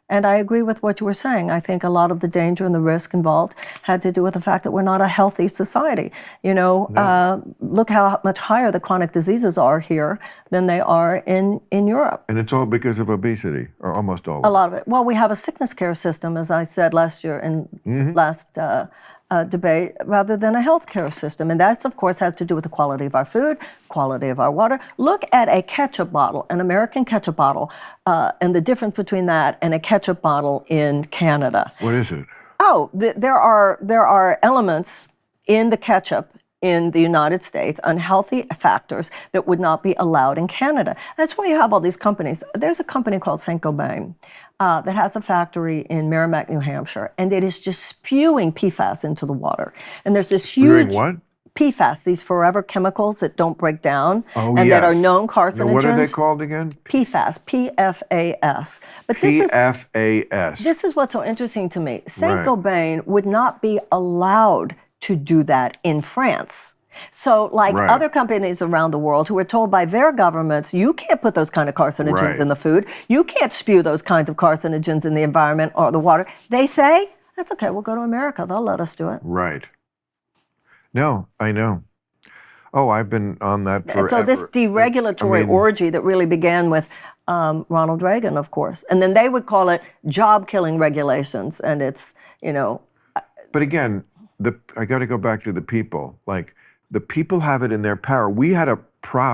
And I agree with what you were saying. I think a lot of the danger and the risk involved had to do with the fact that we're not a healthy society. Look how much higher the chronic diseases are here than they are in Europe. And it's all because of obesity, or almost all of it. A lot of it. Well, we have a sickness care system, as I said last year in last debate, rather than a health care system. And that, of course, has to do with the quality of our food, quality of our water. Look at a ketchup bottle, an American ketchup bottle, and the difference between that and a ketchup bottle in Canada. What is it? Oh, there are elements in the ketchup in the United States, unhealthy factors that would not be allowed in Canada. That's why you have all these companies. There's a company called Saint-Gobain that has a factory in Merrimack, New Hampshire, and it is just spewing PFAS into the water. And there's this huge... Doing what? PFAS, these forever chemicals that don't break down and that are known carcinogens. Now, what are they called again? PFAS, P-F-A-S. But P-F-A-S. This is what's so interesting to me. Saint-Gobain would not be allowed to do that in France. So like other companies around the world who are told by their governments, you can't put those kind of carcinogens in the food. You can't spew those kinds of carcinogens in the environment or the water. They say, that's okay, we'll go to America. They'll let us do it. Right. No, I know. Oh, I've been on that forever. So this deregulatory orgy that really began with Ronald Reagan, of course. And then they would call it job-killing regulations. And it's, But again, I got to go back to the people. Like, the people have it in their power. We had a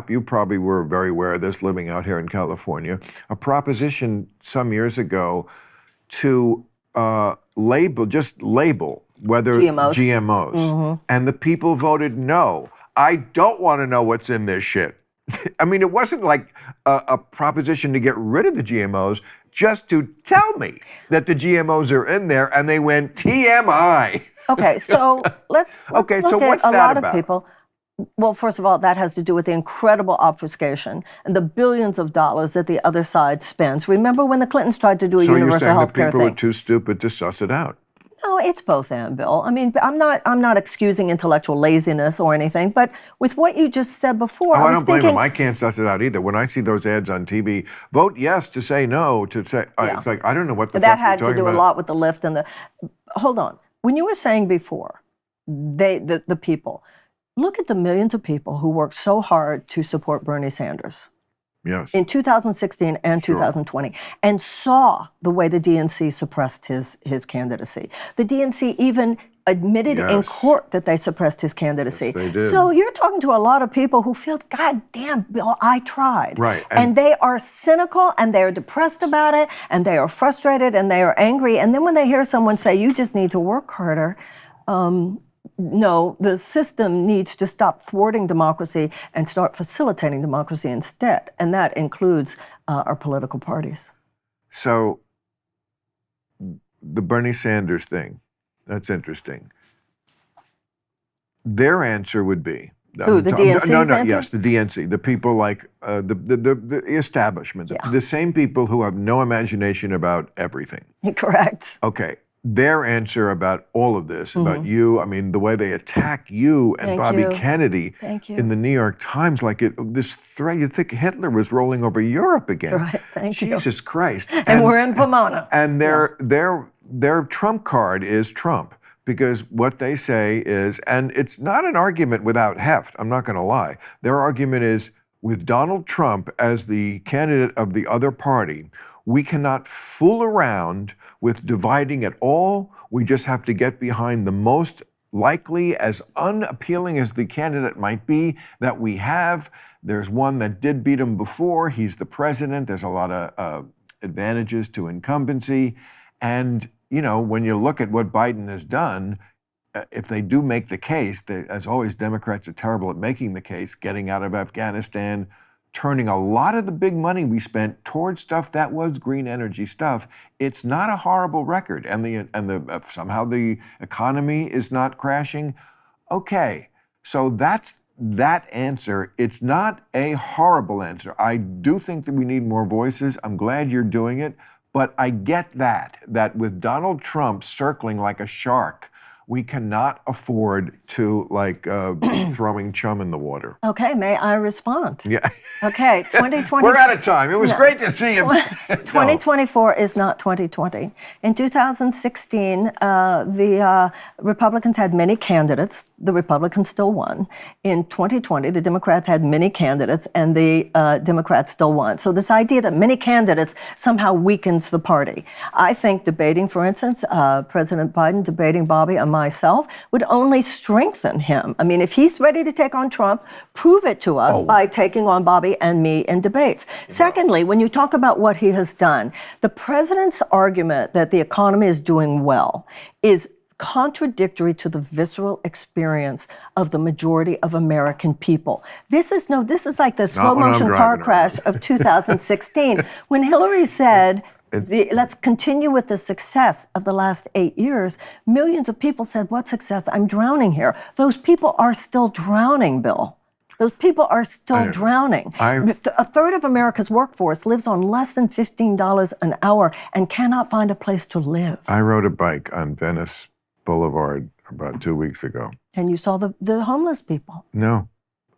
you probably were very aware of this living out here in California, a proposition some years ago to label whether GMOs. And the people voted no. I don't want to know what's in this shit. I mean, it wasn't like a proposition to get rid of the GMOs, just to tell me that the GMOs are in there, and they went TMI. Okay, so let's look so at what's a that lot about? of people. Well, first of all, that has to do with the incredible obfuscation and the billions of dollars that the other side spends. Remember when the Clintons tried to do a universal health care thing? So you're saying that people are too stupid to suss it out? No, it's both and, Bill. I mean, I'm not excusing intellectual laziness or anything, but with what you just said before, I don't blame them. I can't suss it out either. When I see those ads on TV, vote yes to say no to say. It's like I don't know what the fuck you're talking about. That had to do a lot with the lift and the. Hold on. When you were saying before, the people, look at the millions of people who worked so hard to support Bernie Sanders. Yes. In 2016 and 2020, and saw the way the DNC suppressed his candidacy. The DNC even admitted in court that they suppressed his candidacy. Yes, they did. So you're talking to a lot of people who feel, God damn, Bill, I tried. Right. And they are cynical, and they are depressed about it, and they are frustrated, and they are angry. And then when they hear someone say, you just need to work harder, no, the system needs to stop thwarting democracy and start facilitating democracy instead. And that includes our political parties. So the Bernie Sanders thing, that's interesting. Their answer would be... Who, the DNC's answer? Yes, the DNC. The people like the establishment. The same people who have no imagination about everything. Correct. Okay. Their answer about all of this, about you, I mean, the way they attack you and Bobby Kennedy in the New York Times, like this threat, you think Hitler was rolling over Europe again. Right, thank you. Jesus Christ. And we're in Pomona. And their trump card is Trump, because what they say is, and it's not an argument without heft, I'm not going to lie. Their argument is, with Donald Trump as the candidate of the other party, we cannot fool around with dividing at all. We just have to get behind the most likely, as unappealing as the candidate might be, that we have. There's one that did beat him before. He's the president. There's a lot of advantages to incumbency. And, when you look at what Biden has done, if they do make the case, as always, Democrats are terrible at making the case, getting out of Afghanistan, turning a lot of the big money we spent towards stuff that was green energy stuff. It's not a horrible record, and the somehow the economy is not crashing. Okay, so that's that answer. It's not a horrible answer. I do think that we need more voices. I'm glad you're doing it, but I get that with Donald Trump circling like a shark, we cannot afford to be throwing chum in the water. Okay, may I respond? Yeah. Okay, 2020. We're out of time. It was great to see you. 2024 is not 2020. In 2016, the Republicans had many candidates. The Republicans still won. In 2020, the Democrats had many candidates, and the Democrats still won. So this idea that many candidates somehow weakens the party. I think debating, for instance, President Biden debating Bobby and myself would only strengthen him. I mean, if he's ready to take on Trump, prove it to us by taking on Bobby and me in debates. Secondly, when you talk about what he has done, the president's argument that the economy is doing well is contradictory to the visceral experience of the majority of American people. This is like the slow motion car crash of 2016 when Hillary said, let's continue with the success of the last 8 years. Millions of people said, what success? I'm drowning here. Those people are still drowning, Bill. Those people are still drowning. A third of America's workforce lives on less than $15 an hour and cannot find a place to live. I rode a bike on Venice Boulevard about 2 weeks ago. And you saw the homeless people. No,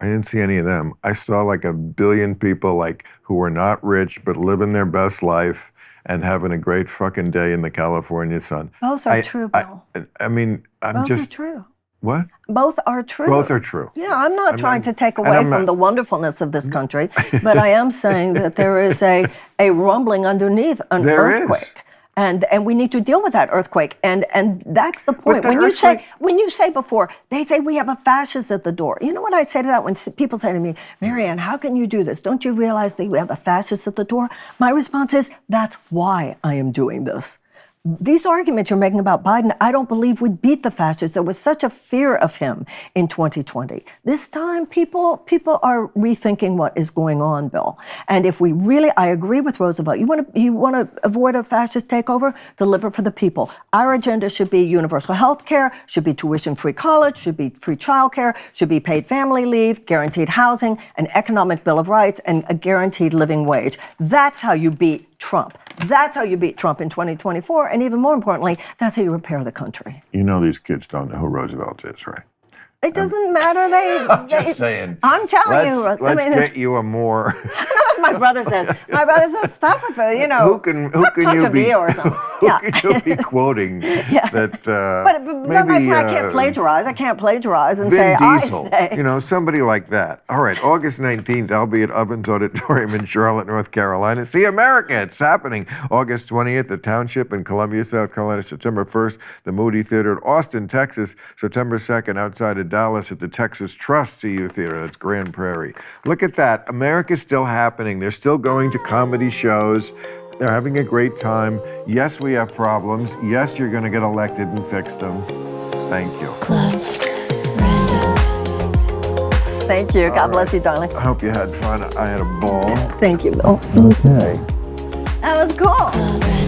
I didn't see any of them. I saw like a billion people who were not rich but living their best life and having a great fucking day in the California sun. Both are true, Bill. I mean, Both are true. What? Both are true. Both are true. Yeah, I'm not trying to take away from the wonderfulness of this country, but I am saying that there is a rumbling underneath an earthquake. And we need to deal with that earthquake. And that's the point. When you say before, they say we have a fascist at the door. You know what I say to that when people say to me, Marianne, how can you do this? Don't you realize that we have a fascist at the door? My response is, that's why I am doing this. These arguments you're making about Biden, I don't believe would beat the fascists. There was such a fear of him in 2020. This time, people are rethinking what is going on, Bill. And if we really, I agree with Roosevelt. You want to avoid a fascist takeover? Deliver for the people. Our agenda should be universal health care, should be tuition-free college, should be free childcare, should be paid family leave, guaranteed housing, an economic bill of rights, and a guaranteed living wage. That's how you beat Trump. That's how you beat Trump in 2024. And even more importantly, that's how you repair the country. You know these kids don't know who Roosevelt is, right? It doesn't matter. I'm just saying. I'm telling you. Let's get you a more. That's what my brother says. My brother says, stop with the, Who can you be? Or something. Who can you be quoting that? But maybe I can't plagiarize. I can't plagiarize and Vin say Diesel. I say. Somebody like that. All right, August 19th, I'll be at Ovens Auditorium in Charlotte, North Carolina. See America. It's happening. August 20th, the Township in Columbia, South Carolina. September 1st, the Moody Theater at Austin, Texas. September 2nd, outside of Dallas at the Texas Trust CU Theater. That's Grand Prairie. Look at that. America's still happening. They're still going to comedy shows. They're having a great time. Yes, we have problems. Yes, you're going to get elected and fix them. Thank you. Thank you. God bless you, darling. I hope you had fun. I had a ball. Thank you, Bill. Okay. That was cool.